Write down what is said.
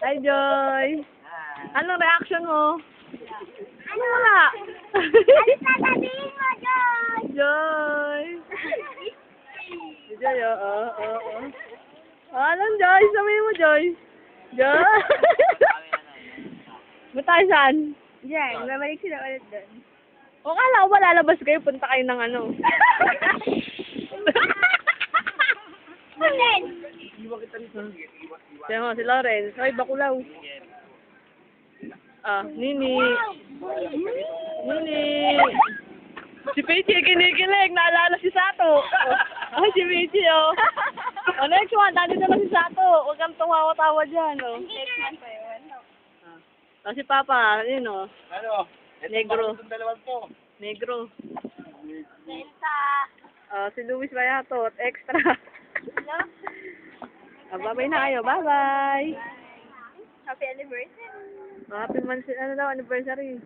Hi, Joy. Anong reaction mo? Ano wala? Ano sasabihin mo, Joy? Joy. Joy, oo. Anong Joy? Sabihin mo, Joy. Joy. Matay saan? Diyan, babalik sila ulit doon. O kala ko ba lalabas kayo, punta kayo ng ano? Then, Siya mo, si Lawrence. Ay, bakulaw. Nini. Nini. Si Peachy, kinikilig. Naalala si Sato. Ay, si Peachy, oh. Next one, nandito na si Sato. Huwag kang tumawa-tawa dyan, oh. next month pa yun. Si Papa, yun, oh. Ano? Negro. Itong dalawang to. Negro. Delta. Si Luis Bayato, extra. No? Bye-bye na kayo. Bye-bye. Happy anniversary. Happy anniversary.